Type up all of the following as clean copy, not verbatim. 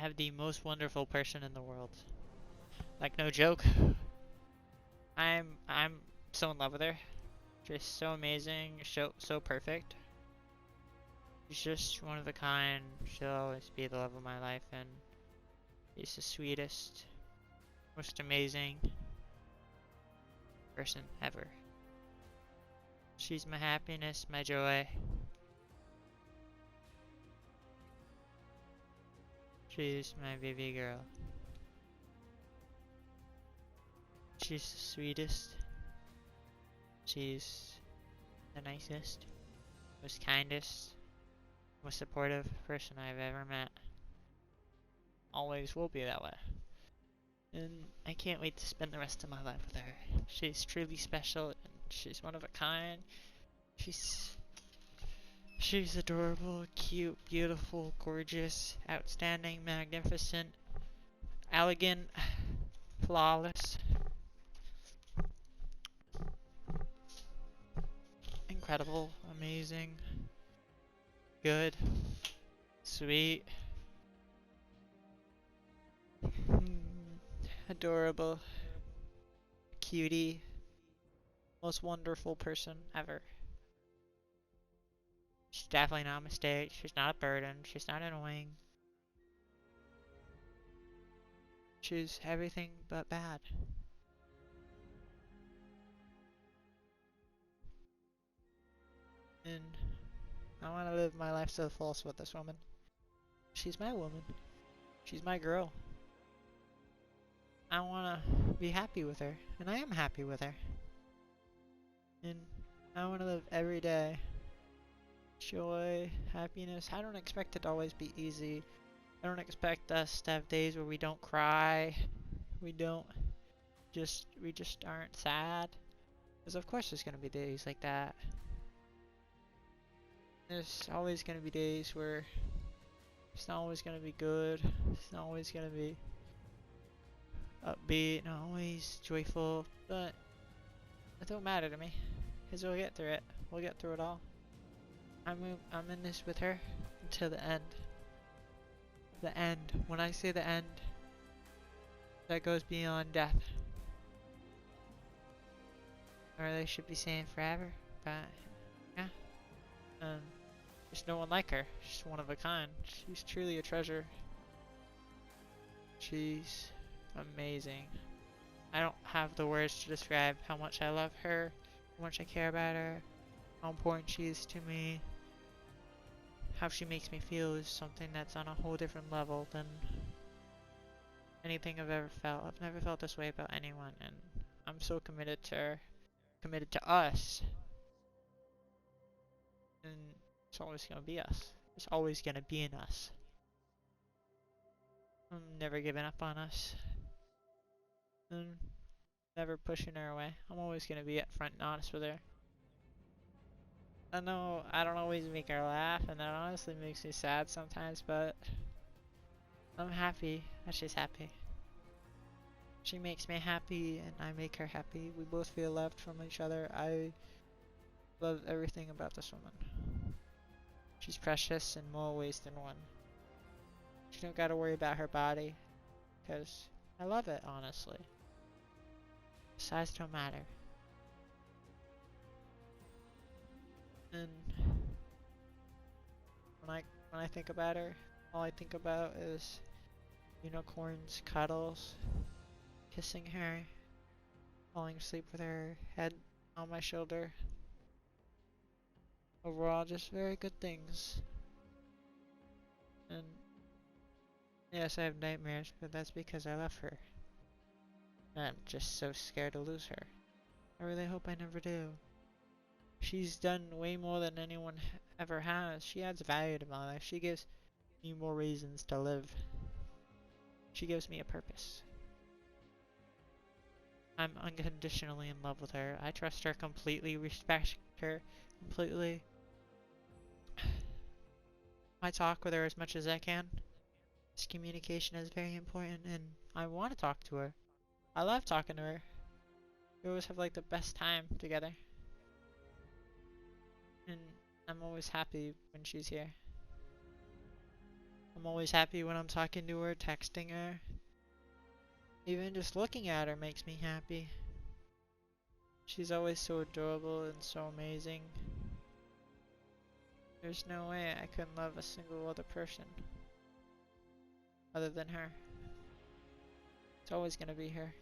have the most wonderful person in the world. Like, no joke. I'm so in love with her. She's so amazing, so perfect. She's just one of a kind. She'll always be the love of my life, and she's the sweetest, most amazing person ever. She's my happiness, my joy. She's my baby girl. She's the sweetest. She's the nicest, most kindest, most supportive person I've ever met. Always will be that way. And I can't wait to spend the rest of my life with her. She's truly special, and she's one of a kind. She's adorable, cute, beautiful, gorgeous, outstanding, magnificent, elegant, flawless, incredible, amazing, good, sweet, adorable, cutie, most wonderful person ever. She's definitely not a mistake. She's not a burden. She's not annoying. She's everything but bad. And I want to live my life to the fullest with this woman. She's my woman. She's my girl. I want to be happy with her. And I am happy with her. And I want to live every day. Joy, happiness. I don't expect it to always be easy. I don't expect us to have days where we don't cry. We just aren't sad. Because of course there's going to be days like that. There's always going to be days where it's not always going to be good. It's not always going to be upbeat, not always joyful, but it don't matter to me. Because we'll get through it. We'll get through it all. I'm in this with her until the end. The end. When I say the end, that goes beyond death. Or they should be saying forever, but yeah. There's no one like her. She's one of a kind. She's truly a treasure. She's amazing. I don't have the words to describe how much I love her, how much I care about her, how important she is to me. How she makes me feel is something that's on a whole different level than anything I've ever felt. I've never felt this way about anyone, and I'm so committed to her, committed to us. And it's always gonna be us. It's always gonna be in us. I'm never giving up on us. And never pushing her away. I'm always gonna be upfront and honest with her. I know I don't always make her laugh, and that honestly makes me sad sometimes, but I'm happy that she's happy. She makes me happy, and I make her happy. We both feel loved from each other. I love everything about this woman. She's precious in more ways than one. She don't gotta worry about her body, because I love it, honestly. Size don't matter. And when I think about her, all I think about is unicorns, cuddles, kissing her, falling asleep with her head on my shoulder. Overall, just very good things. And yes, I have nightmares, but that's because I love her. And I'm just so scared to lose her. I really hope I never do. She's done way more than anyone ever has. She adds value to my life. She gives me more reasons to live. She gives me a purpose. I'm unconditionally in love with her. I trust her completely, respect her completely. I talk with her as much as I can. This communication is very important, and I want to talk to her. I love talking to her. We always have like the best time together. And I'm always happy when she's here. I'm always happy when I'm talking to her, texting her. Even just looking at her makes me happy. She's always so adorable and so amazing. There's no way I couldn't love a single other person other than her. It's always gonna be her.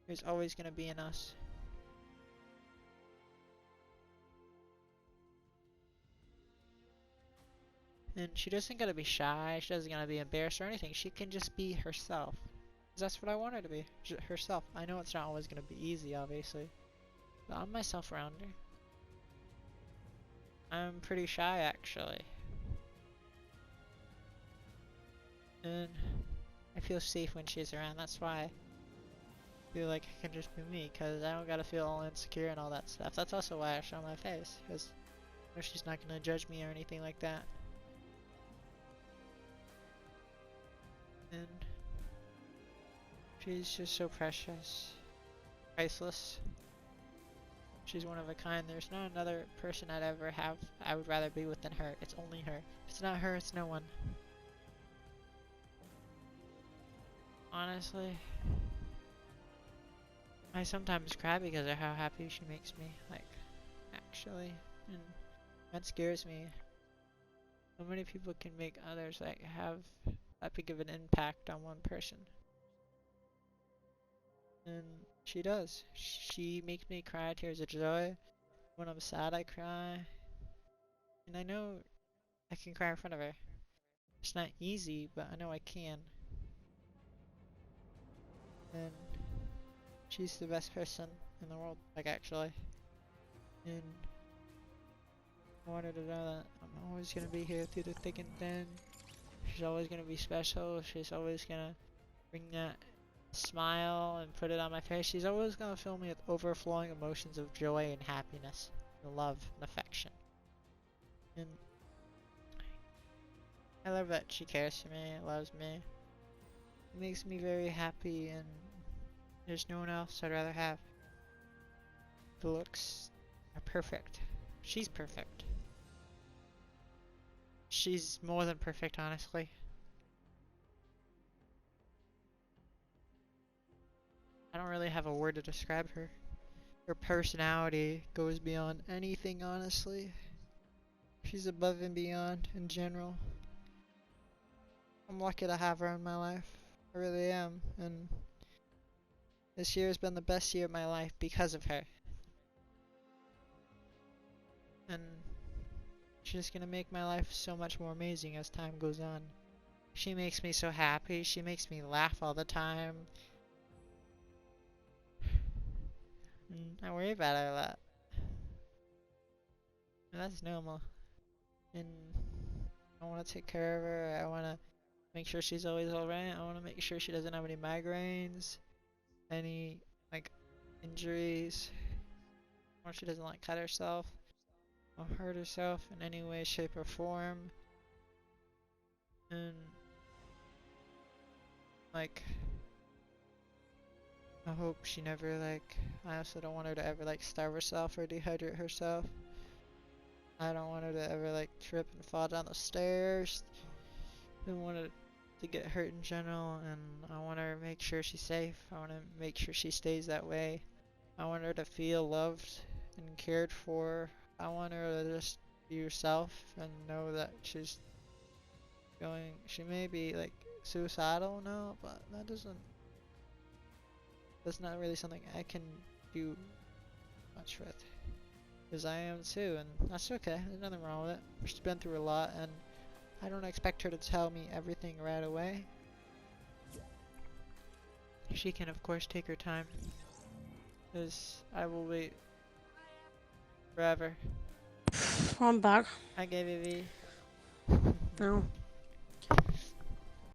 There's always gonna be an us. And she doesn't gotta be shy, she doesn't gotta be embarrassed or anything. She can just be herself. 'Cause that's what I want her to be, herself. I know it's not always gonna be easy, obviously. But I'm myself around her. I'm pretty shy, actually. And I feel safe when she's around. That's why I feel like I can just be me, because I don't gotta feel all insecure and all that stuff. That's also why I show my face, because I know she's not gonna judge me or anything like that. And she's just so precious, priceless. She's one of a kind. There's not another person I'd ever have I would rather be with than her. It's only her. If it's not her, it's no one. Honestly, I sometimes cry because of how happy she makes me, like, actually, and that scares me. So many people can make others, like, have that big of an impact on one person. And she does. She makes me cry tears of joy. When I'm sad, I cry. And I know I can cry in front of her. It's not easy, but I know I can. And she's the best person in the world, like, actually. And I want her to know that I'm always gonna be here through the thick and thin. She's always gonna be special. She's always gonna bring that smile and put it on my face. She's always gonna fill me with overflowing emotions of joy and happiness, and love and affection. And I love that she cares for me, loves me. It makes me very happy, and there's no one else I'd rather have. The looks are perfect. She's perfect. She's more than perfect, honestly. I don't really have a word to describe her. Her personality goes beyond anything, honestly. She's above and beyond in general. I'm lucky to have her in my life. I really am. And this year has been the best year of my life because of her. And she's gonna make my life so much more amazing as time goes on. She makes me so happy. She makes me laugh all the time. And I worry about her a lot. And that's normal. And I want to take care of her. I want to make sure she's always alright. I want to make sure she doesn't have any migraines, any, like, injuries. Or she doesn't, like, cut herself or hurt herself in any way, shape, or form. And, like, I hope she never, like, I also don't want her to ever, like, starve herself or dehydrate herself. I don't want her to ever, like, trip and fall down the stairs. I don't want her to get hurt in general, and I want her to make sure she's safe. I want to make sure she stays that way. I want her to feel loved and cared for. I want her to just be herself and know that she may be, like, suicidal now, but that's not really something I can do much with. Because I am too, and that's okay. There's nothing wrong with it. She's been through a lot, and I don't expect her to tell me everything right away. She can, of course, take her time. Because I will wait forever. I'm back. Hi, Gabby V. No.